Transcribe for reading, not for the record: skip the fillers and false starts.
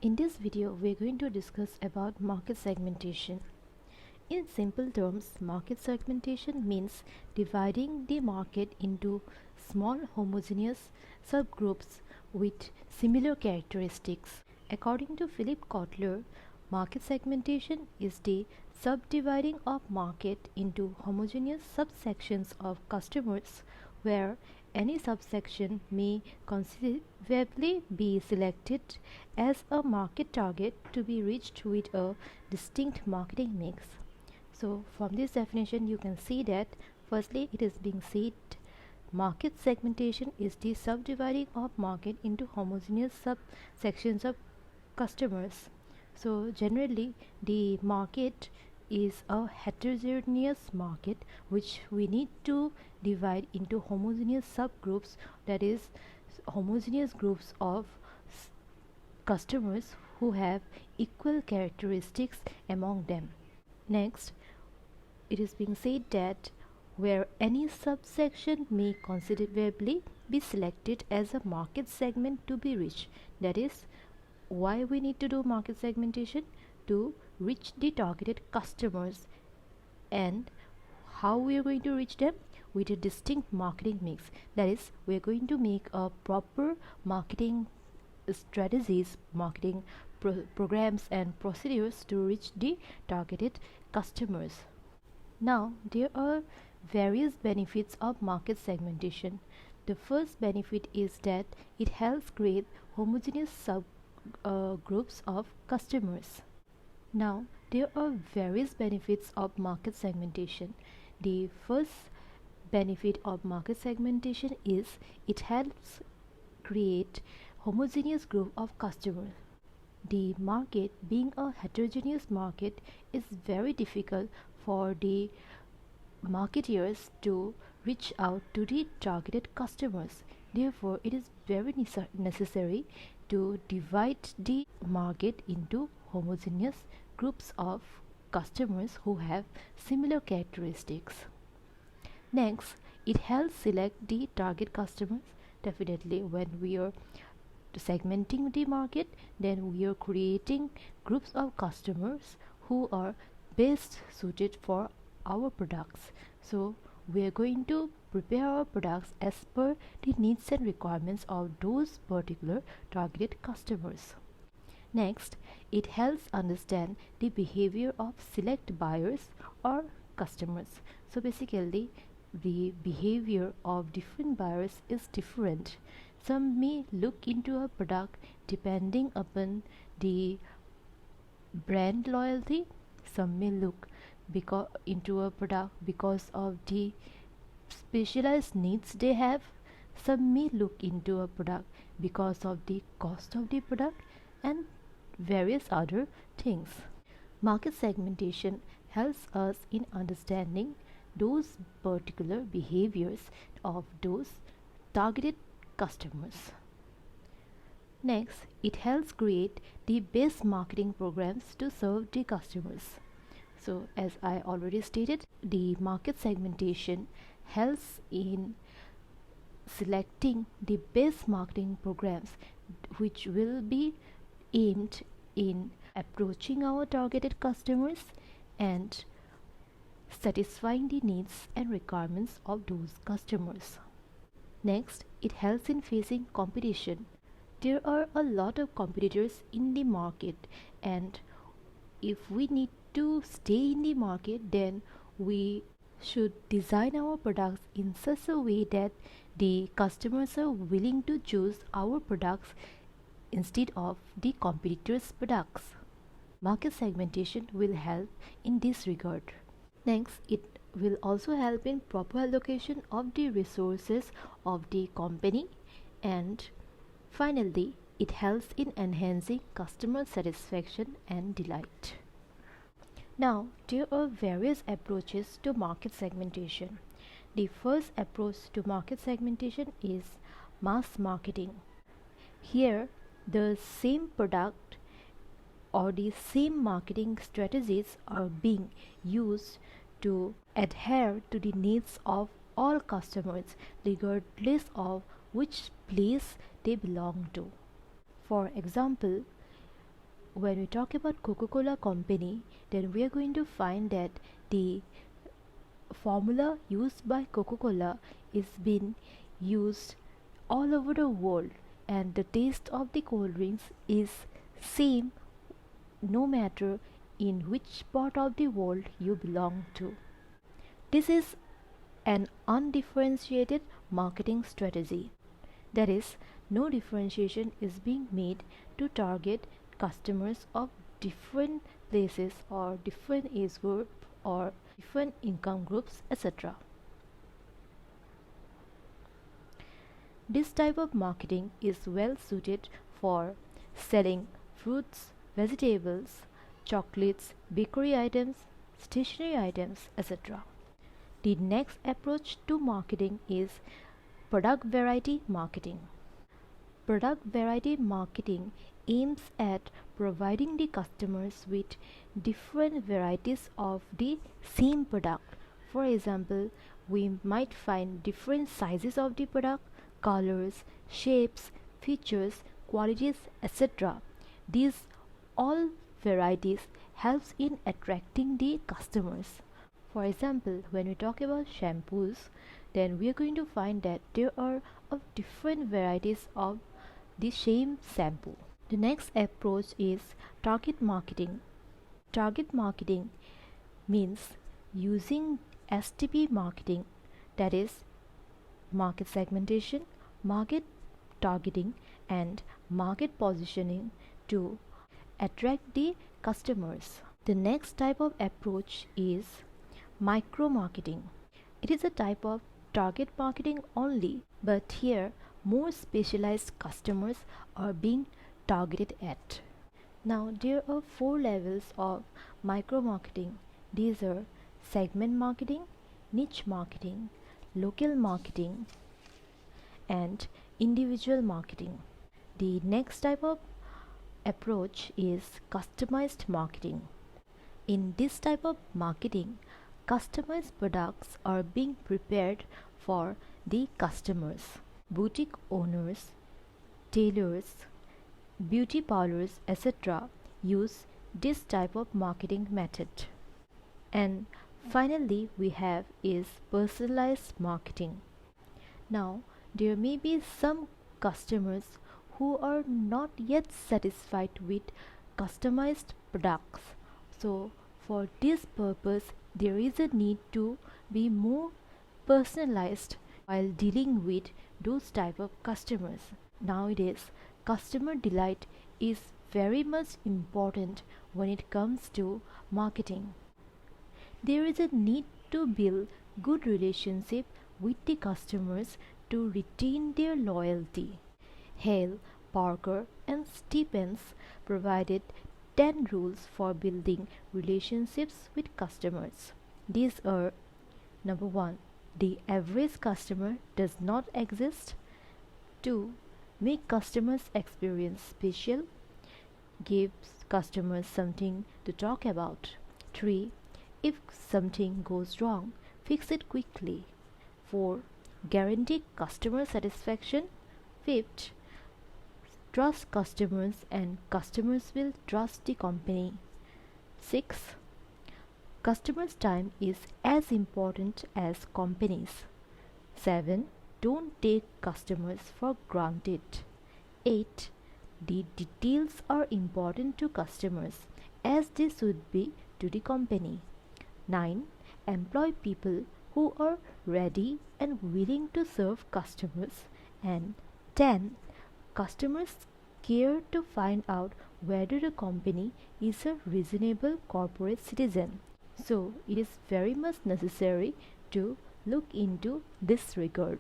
In this video, we're going to discuss about market segmentation. In simple terms, market segmentation means dividing the market into small homogeneous subgroups with similar characteristics. According to Philip Kotler, market segmentation is the subdividing of market into homogeneous subsections of customers where any subsection may conceivably be selected as a market target to be reached with a distinct marketing mix. So from this definition you can see that firstly it is being said market segmentation is the subdividing of market into homogeneous subsections of customers. So generally the market is a heterogeneous market which we need to divide into homogeneous subgroups, that is homogeneous groups of customers who have equal characteristics among them. Next, it is being said that where any subsection may conceivably be selected as a market segment to be reached, that is why we need to do market segmentation, to reach the targeted customers. And how we are going to reach them? With a distinct marketing mix, that is we are going to make a proper marketing strategies, marketing programs and procedures to reach the targeted customers. Now there are various benefits of market segmentation. The first benefit is that it helps create homogeneous groups of customers. Now there are various benefits of market segmentation. The first benefit of market segmentation is it helps create homogeneous group of customers. The market being a heterogeneous market is very difficult for the marketeers to reach out to the targeted customers. Therefore it is very necessary to divide the market into homogeneous groups of customers who have similar characteristics. Next, it helps select the target customers. Definitely when we are segmenting the market, then we are creating groups of customers who are best suited for our products. So we are going to prepare our products as per the needs and requirements of those particular targeted customers. Next, it helps understand the behavior of select buyers or customers. So basically the behavior of different buyers is different. Some may look into a product depending upon the brand loyalty. Some may look into a product because of the specialized needs they have. Some may look into a product because of the cost of the product and various other things. Market segmentation helps us in understanding those particular behaviors of those targeted customers. Next, it helps create the best marketing programs to serve the customers. So as I already stated, the market segmentation helps in selecting the best marketing programs which will be aimed in approaching our targeted customers and satisfying the needs and requirements of those customers. Next, it helps in facing competition. There are a lot of competitors in the market, and if we need to stay in the market, then we should design our products in such a way that the customers are willing to choose our products instead of the competitors' products. Market segmentation will help in this regard. Next, it will also help in proper allocation of the resources of the company, and finally it helps in enhancing customer satisfaction and delight. Now there are various approaches to market segmentation. The first approach to market segmentation is mass marketing. Here the same product or the same marketing strategies are being used to adhere to the needs of all customers regardless of which place they belong to. For example, when we talk about Coca-Cola company, then we are going to find that the formula used by Coca-Cola is being used all over the world, and the taste of the cold drinks is same no matter in which part of the world you belong to. This is an undifferentiated marketing strategy. That is, no differentiation is being made to target customers of different places or different age group or different income groups, etc. This type of marketing is well suited for selling fruits, vegetables, chocolates, bakery items, stationery items, etc. The next approach to marketing is product variety marketing. Product variety marketing aims at providing the customers with different varieties of the same product. For example, we might find different sizes of the product, colors, shapes, features, qualities, etc. These all varieties helps in attracting the customers. For example, when we talk about shampoos, then we are going to find that there are of different varieties of the same shampoo. The next approach is target marketing. Target marketing means using STP marketing, that is market segmentation, market targeting, and market positioning to attract the customers. The next type of approach is micro marketing. It is a type of target marketing only, but here more specialized customers are being targeted at. Now there are 4 levels of micro marketing. These are segment marketing, niche marketing, local marketing, and individual marketing. The next type of approach is customized marketing. In this type of marketing, customized products are being prepared for the customers. Boutique owners, tailors, beauty parlors, etc. use this type of marketing method. And finally, we have is personalized marketing. Now, there may be some customers who are not yet satisfied with customized products. So, for this purpose, there is a need to be more personalized while dealing with those type of customers. Nowadays, customer delight is very much important when it comes to marketing. There is a need to build good relationship with the customers to retain their loyalty. Hale, Parker, and Stephens provided 10 rules for building relationships with customers. These are: number 1, the average customer does not exist. 2, make customers' experience special. Give customers something to talk about. 3, if something goes wrong, fix it quickly. 4, guarantee customer satisfaction. 5th, trust customers and customers will trust the company. 6, customers' time is as important as companies. 7, don't take customers for granted. 8, the details are important to customers as they should be to the company. 9, employ people who are ready and willing to serve customers. And 10, customers care to find out whether the company is a reasonable corporate citizen. So it is very much necessary to look into this regard.